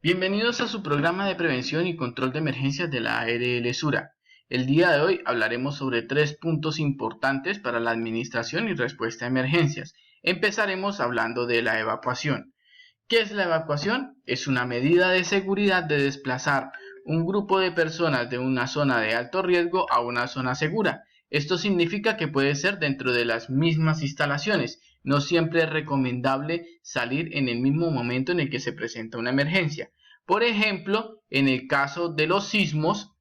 Bienvenidos a su programa de prevención y control de emergencias de la ARL Sura. El día de hoy hablaremos sobre 3 puntos importantes para la administración y respuesta a emergencias. Empezaremos hablando de la evacuación. ¿Qué es la evacuación? Es una medida de seguridad de desplazar un grupo de personas de una zona de alto riesgo a una zona segura. Esto significa que puede ser dentro de las mismas instalaciones. No siempre es recomendable salir en el mismo momento en el que se presenta una emergencia. Por ejemplo, en el caso de los sismos,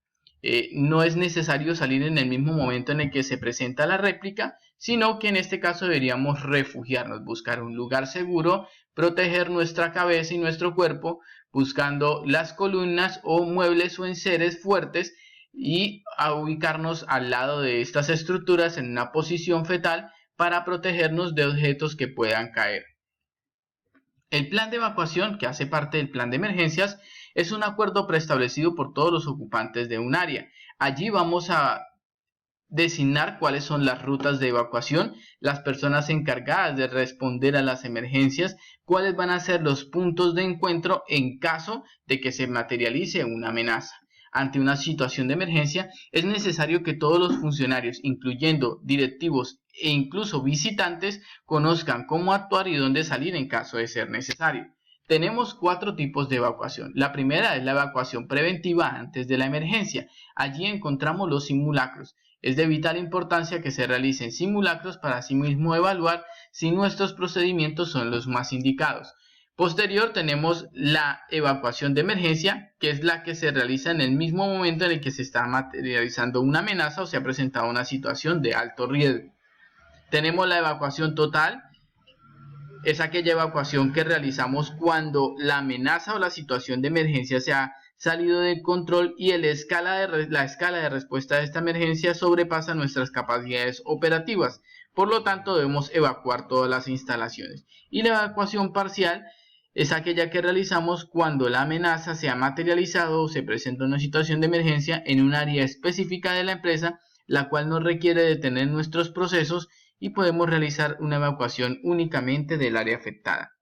no es necesario salir en el mismo momento en el que se presenta la réplica, sino que en este caso deberíamos refugiarnos, buscar un lugar seguro, proteger nuestra cabeza y nuestro cuerpo, buscando las columnas o muebles o enseres fuertes y a ubicarnos al lado de estas estructuras en una posición fetal para protegernos de objetos que puedan caer. El plan de evacuación, que hace parte del plan de emergencias, es un acuerdo preestablecido por todos los ocupantes de un área. Allí vamos a designar cuáles son las rutas de evacuación, las personas encargadas de responder a las emergencias, cuáles van a ser los puntos de encuentro en caso de que se materialice una amenaza. Ante una situación de emergencia, es necesario que todos los funcionarios, incluyendo directivos e incluso visitantes, conozcan cómo actuar y dónde salir en caso de ser necesario. Tenemos 4 tipos de evacuación. La primera es la evacuación preventiva antes de la emergencia. Allí encontramos los simulacros. Es de vital importancia que se realicen simulacros para asimismo evaluar si nuestros procedimientos son los más indicados. Posterior tenemos la evacuación de emergencia, que es la que se realiza en el mismo momento en el que se está materializando una amenaza o se ha presentado una situación de alto riesgo. Tenemos la evacuación total. Es aquella evacuación que realizamos cuando la amenaza o la situación de emergencia se ha salido de control y la escala de respuesta a esta emergencia sobrepasa nuestras capacidades operativas. Por lo tanto, debemos evacuar todas las instalaciones. Y la evacuación parcial es aquella que realizamos cuando la amenaza se ha materializado o se presenta una situación de emergencia en un área específica de la empresa, la cual no requiere detener nuestros procesos y podemos realizar una evacuación únicamente del área afectada.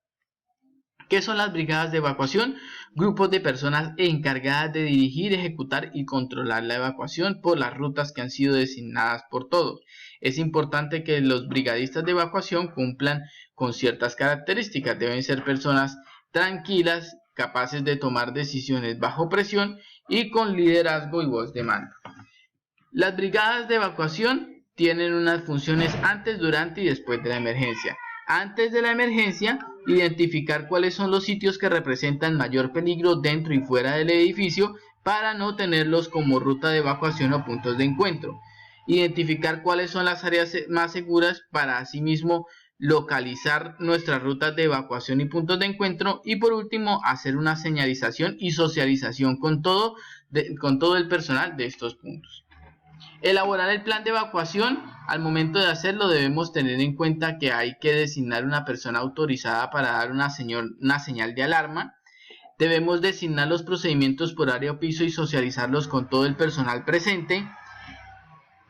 ¿Qué son las brigadas de evacuación? Grupos de personas encargadas de dirigir, ejecutar y controlar la evacuación por las rutas que han sido designadas por todos. Es importante que los brigadistas de evacuación cumplan con ciertas características. Deben ser personas tranquilas, capaces de tomar decisiones bajo presión y con liderazgo y voz de mando. Las brigadas de evacuación tienen unas funciones antes, durante y después de la emergencia. Antes de la emergencia, identificar cuáles son los sitios que representan mayor peligro dentro y fuera del edificio para no tenerlos como ruta de evacuación o puntos de encuentro. Identificar cuáles son las áreas más seguras para asimismo localizar nuestras rutas de evacuación y puntos de encuentro. Y por último, hacer una señalización y socialización con todo el personal de estos puntos. Elaborar el plan de evacuación. Al momento de hacerlo debemos tener en cuenta que hay que designar una persona autorizada para dar una señal de alarma. Debemos designar los procedimientos por área o piso y socializarlos con todo el personal presente.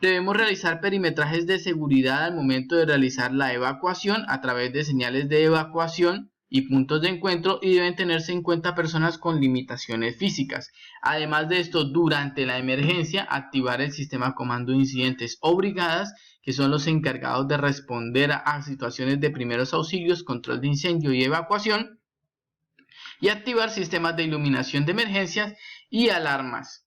Debemos realizar perimetrajes de seguridad al momento de realizar la evacuación a través de señales de evacuación y puntos de encuentro, y deben tenerse en cuenta personas con limitaciones físicas. Además de esto, durante la emergencia, activar el sistema comando de incidentes o brigadas, que son los encargados de responder a situaciones de primeros auxilios, control de incendio y evacuación, y activar sistemas de iluminación de emergencias y alarmas.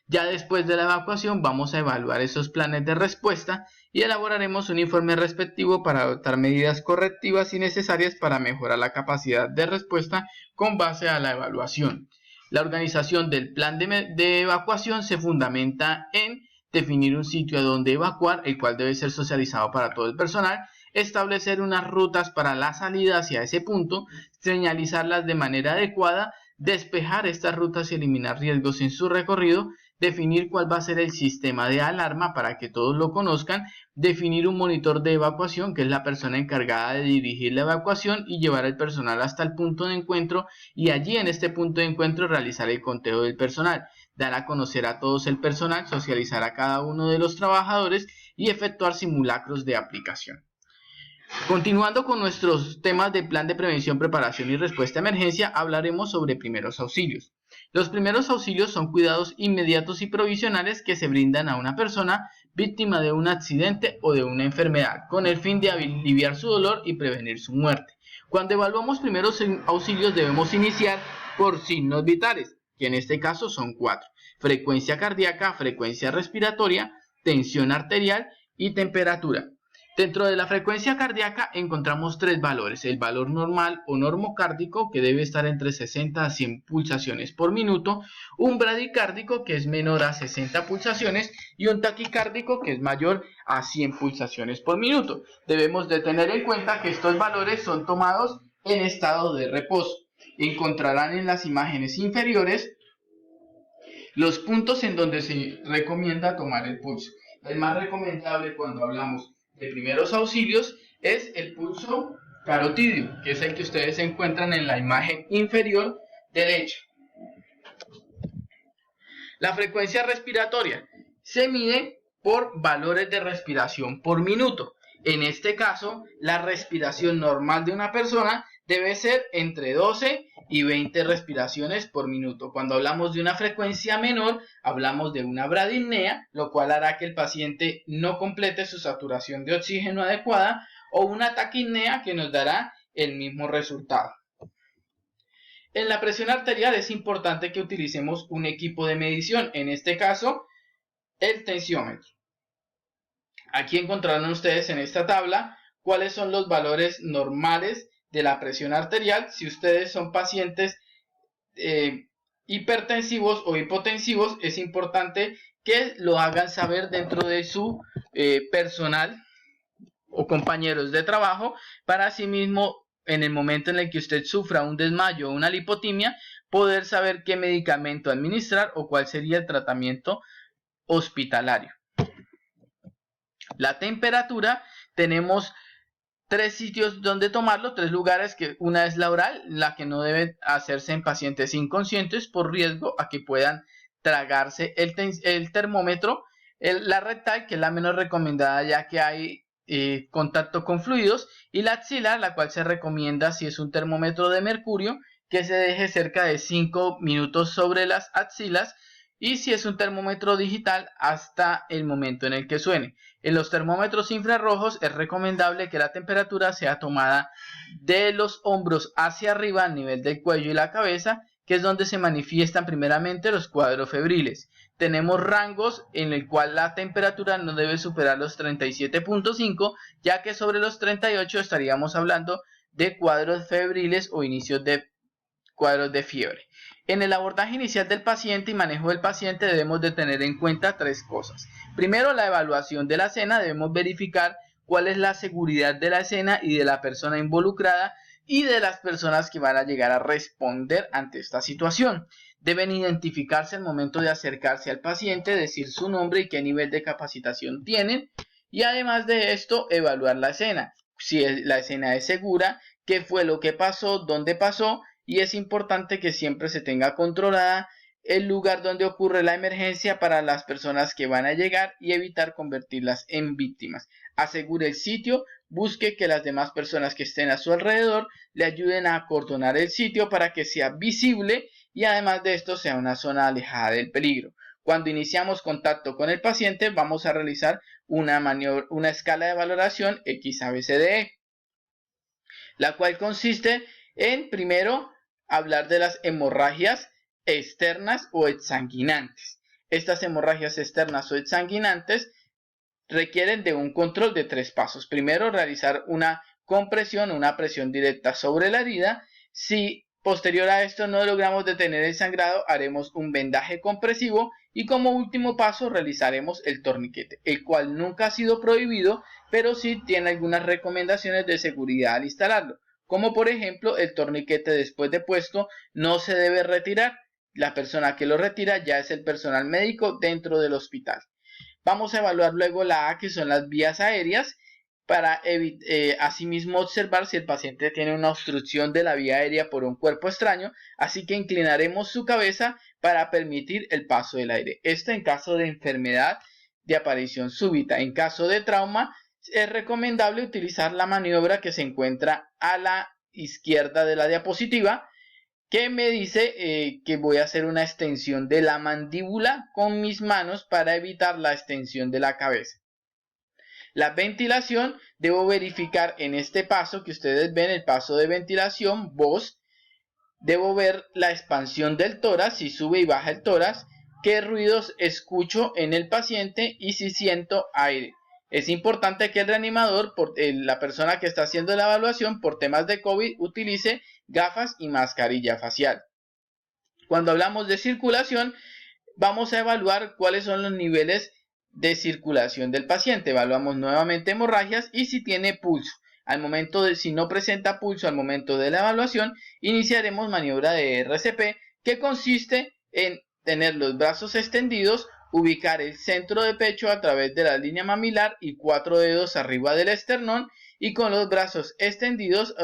Ya después de la evacuación vamos a evaluar esos planes de respuesta y elaboraremos un informe respectivo para adoptar medidas correctivas y necesarias para mejorar la capacidad de respuesta con base a la evaluación. La organización del plan de evacuación se fundamenta en definir un sitio a donde evacuar, el cual debe ser socializado para todo el personal, establecer unas rutas para la salida hacia ese punto, señalizarlas de manera adecuada, despejar estas rutas y eliminar riesgos en su recorrido, definir cuál va a ser el sistema de alarma para que todos lo conozcan, definir un monitor de evacuación, que es la persona encargada de dirigir la evacuación y llevar al personal hasta el punto de encuentro, y allí en este punto de encuentro realizar el conteo del personal, dar a conocer a todos el personal, socializar a cada uno de los trabajadores y efectuar simulacros de aplicación. Continuando con nuestros temas de plan de prevención, preparación y respuesta a emergencia, hablaremos sobre primeros auxilios. Los primeros auxilios son cuidados inmediatos y provisionales que se brindan a una persona víctima de un accidente o de una enfermedad, con el fin de aliviar su dolor y prevenir su muerte. Cuando evaluamos primeros auxilios debemos iniciar por signos vitales, que en este caso son 4: frecuencia cardíaca, frecuencia respiratoria, tensión arterial y temperatura. Dentro de la frecuencia cardíaca encontramos 3 valores: el valor normal o normocárdico, que debe estar entre 60 a 100 pulsaciones por minuto, un bradicárdico, que es menor a 60 pulsaciones, y un taquicárdico, que es mayor a 100 pulsaciones por minuto. Debemos de tener en cuenta que estos valores son tomados en estado de reposo. Encontrarán en las imágenes inferiores los puntos en donde se recomienda tomar el pulso. El más recomendable cuando hablamos de primeros auxilios es el pulso carotídeo, que es el que ustedes encuentran en la imagen inferior derecha. La frecuencia respiratoria se mide por valores de respiración por minuto. En este caso, la respiración normal de una persona debe ser entre 12 y 20 respiraciones por minuto. Cuando hablamos de una frecuencia menor, hablamos de una bradipnea, lo cual hará que el paciente no complete su saturación de oxígeno adecuada, o una taquipnea, que nos dará el mismo resultado. En la presión arterial es importante que utilicemos un equipo de medición, en este caso el tensiómetro. Aquí encontrarán ustedes en esta tabla cuáles son los valores normales de la presión arterial. Si ustedes son pacientes hipertensivos o hipotensivos, es importante que lo hagan saber dentro de su personal o compañeros de trabajo, para asimismo, en el momento en el que usted sufra un desmayo o una lipotimia, poder saber qué medicamento administrar o cuál sería el tratamiento hospitalario. La temperatura, tenemos 3 sitios donde tomarlo, 3 lugares, que una es la oral, la que no debe hacerse en pacientes inconscientes por riesgo a que puedan tragarse el termómetro, la rectal, que es la menos recomendada ya que hay contacto con fluidos, y la axilar, la cual se recomienda si es un termómetro de mercurio que se deje cerca de 5 minutos sobre las axilas, y si es un termómetro digital hasta el momento en el que suene. En los termómetros infrarrojos es recomendable que la temperatura sea tomada de los hombros hacia arriba a nivel del cuello y la cabeza, que es donde se manifiestan primeramente los cuadros febriles. Tenemos rangos en el cual la temperatura no debe superar los 37.5, ya que sobre los 38 estaríamos hablando de cuadros febriles o inicios de cuadros de fiebre. En el abordaje inicial del paciente y manejo del paciente debemos de tener en cuenta 3 cosas. Primero, la evaluación de la escena. Debemos verificar cuál es la seguridad de la escena y de la persona involucrada y de las personas que van a llegar a responder ante esta situación. Deben identificarse al momento de acercarse al paciente, decir su nombre y qué nivel de capacitación tienen, y además de esto, evaluar la escena. Si la escena es segura, qué fue lo que pasó, dónde pasó, y es importante que siempre se tenga controlada el lugar donde ocurre la emergencia para las personas que van a llegar y evitar convertirlas en víctimas. Asegure el sitio, busque que las demás personas que estén a su alrededor le ayuden a acordonar el sitio para que sea visible y además de esto sea una zona alejada del peligro. Cuando iniciamos contacto con el paciente vamos a realizar una escala de valoración XABCDE, la cual consiste en, primero, hablar de las hemorragias externas o exsanguinantes. Estas hemorragias externas o exsanguinantes requieren de un control de 3 pasos. Primero, realizar una compresión o una presión directa sobre la herida. Si posterior a esto no logramos detener el sangrado, haremos un vendaje compresivo y como último paso realizaremos el torniquete, el cual nunca ha sido prohibido, pero sí tiene algunas recomendaciones de seguridad al instalarlo, como por ejemplo el torniquete después de puesto no se debe retirar. La persona que lo retira ya es el personal médico dentro del hospital. Vamos a evaluar luego la A, que son las vías aéreas, para asimismo observar si el paciente tiene una obstrucción de la vía aérea por un cuerpo extraño, así que inclinaremos su cabeza para permitir el paso del aire. Esto en caso de enfermedad de aparición súbita. En caso de trauma, es recomendable utilizar la maniobra que se encuentra a la izquierda de la diapositiva, que me dice que voy a hacer una extensión de la mandíbula con mis manos para evitar la extensión de la cabeza. La ventilación, debo verificar en este paso que ustedes ven, el paso de ventilación, voz, debo ver la expansión del tórax, si sube y baja el tórax, qué ruidos escucho en el paciente y si siento aire. Es importante que el reanimador, la persona que está haciendo la evaluación por temas de COVID, utilice gafas y mascarilla facial. Cuando hablamos de circulación, vamos a evaluar cuáles son los niveles de circulación del paciente. Evaluamos nuevamente hemorragias y si tiene pulso. Si no presenta pulso al momento de la evaluación, iniciaremos maniobra de RCP, que consiste en tener los brazos extendidos, ubicar el centro de pecho a través de la línea mamilar y 4 dedos arriba del esternón, y con los brazos extendidos,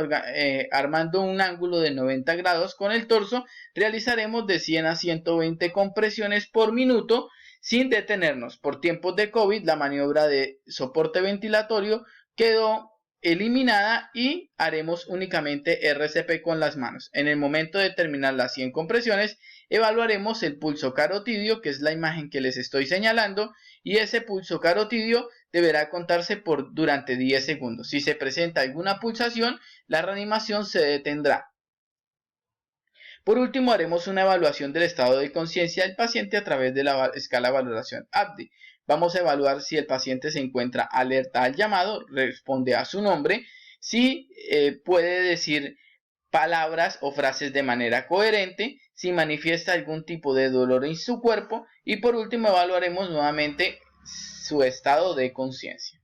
armando un ángulo de 90 grados con el torso, realizaremos de 100 a 120 compresiones por minuto sin detenernos. Por tiempos de COVID, la maniobra de soporte ventilatorio quedó eliminada y haremos únicamente RCP con las manos. En el momento de terminar las 100 compresiones, evaluaremos el pulso carotidio, que es la imagen que les estoy señalando, y ese pulso carotidio deberá contarse durante 10 segundos. Si se presenta alguna pulsación, la reanimación se detendrá. Por último, haremos una evaluación del estado de conciencia del paciente a través de la escala de valoración ABDI. Vamos a evaluar si el paciente se encuentra alerta al llamado, responde a su nombre, si puede decir palabras o frases de manera coherente, si manifiesta algún tipo de dolor en su cuerpo, y por último evaluaremos nuevamente su estado de conciencia.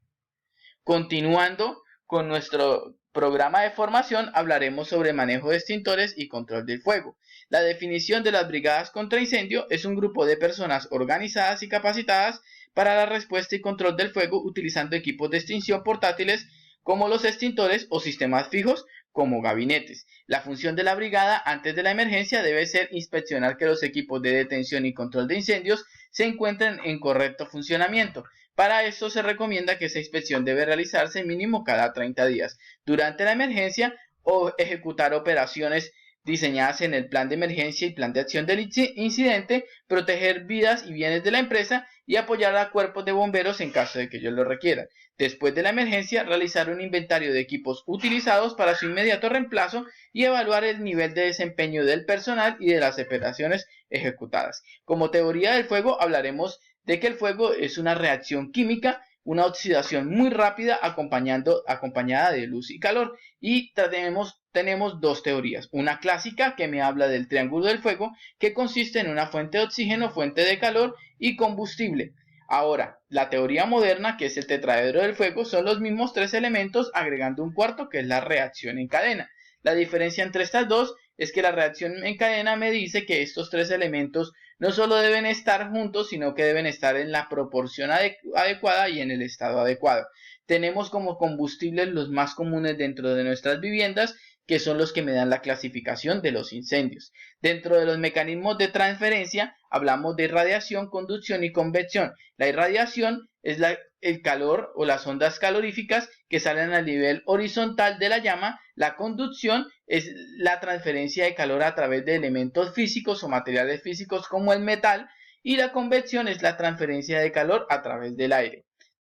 Continuando con nuestro programa de formación, hablaremos sobre manejo de extintores y control del fuego. La definición de las brigadas contra incendio es un grupo de personas organizadas y capacitadas para la respuesta y control del fuego utilizando equipos de extinción portátiles como los extintores o sistemas fijos como gabinetes. La función de la brigada antes de la emergencia debe ser inspeccionar que los equipos de detención y control de incendios se encuentren en correcto funcionamiento. Para esto se recomienda que esa inspección debe realizarse mínimo cada 30 días. Durante la emergencia o ejecutar operaciones diseñadas en el plan de emergencia y plan de acción del incidente, proteger vidas y bienes de la empresa y apoyar a cuerpos de bomberos en caso de que ellos lo requieran. Después de la emergencia, realizar un inventario de equipos utilizados para su inmediato reemplazo y evaluar el nivel de desempeño del personal y de las operaciones ejecutadas. Como teoría del fuego, hablaremos de que el fuego es una reacción química, una oxidación muy rápida acompañada de luz y calor, y tenemos dos teorías. Una clásica que me habla del triángulo del fuego, que consiste en una fuente de oxígeno, fuente de calor y combustible. Ahora, la teoría moderna, que es el tetraedro del fuego, son los mismos tres elementos agregando un cuarto, que es la reacción en cadena. La diferencia entre estas dos es que la reacción en cadena me dice que estos tres elementos no solo deben estar juntos, sino que deben estar en la proporción adecuada y en el estado adecuado. Tenemos como combustibles los más comunes dentro de nuestras viviendas, que son los que me dan la clasificación de los incendios. Dentro de los mecanismos de transferencia hablamos de irradiación, conducción y convección. La irradiación es el calor o las ondas caloríficas que salen al nivel horizontal de la llama. La conducción es la transferencia de calor a través de elementos físicos o materiales físicos como el metal, y la convección es la transferencia de calor a través del aire.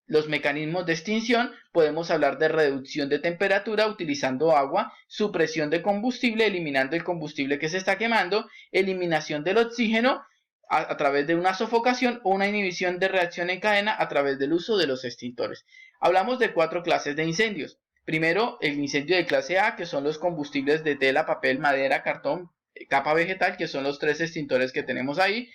Los mecanismos de extinción, podemos hablar de reducción de temperatura utilizando agua, supresión de combustible eliminando el combustible que se está quemando, eliminación del oxígeno a través de una sofocación o una inhibición de reacción en cadena a través del uso de los extintores. Hablamos de 4 clases de incendios. Primero, el incendio de clase A, que son los combustibles de tela, papel, madera, cartón, capa vegetal, que son los 3 extintores que tenemos ahí.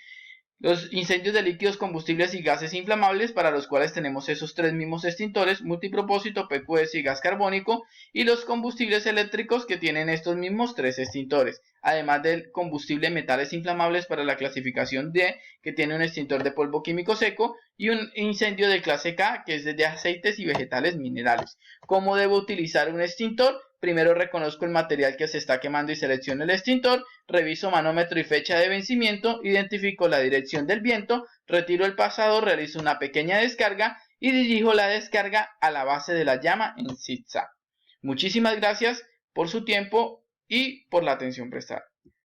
Los incendios de líquidos, combustibles y gases inflamables, para los cuales tenemos esos 3 mismos extintores, multipropósito, PQS y gas carbónico, y los combustibles eléctricos, que tienen estos mismos 3 extintores, además del combustible metales inflamables para la clasificación D, que tiene un extintor de polvo químico seco, y un incendio de clase K, que es de aceites y vegetales minerales. ¿Cómo debo utilizar un extintor? Primero reconozco el material que se está quemando y selecciono el extintor, reviso manómetro y fecha de vencimiento, identifico la dirección del viento, retiro el pasador, realizo una pequeña descarga y dirijo la descarga a la base de la llama en zigzag. Muchísimas gracias por su tiempo y por la atención prestada.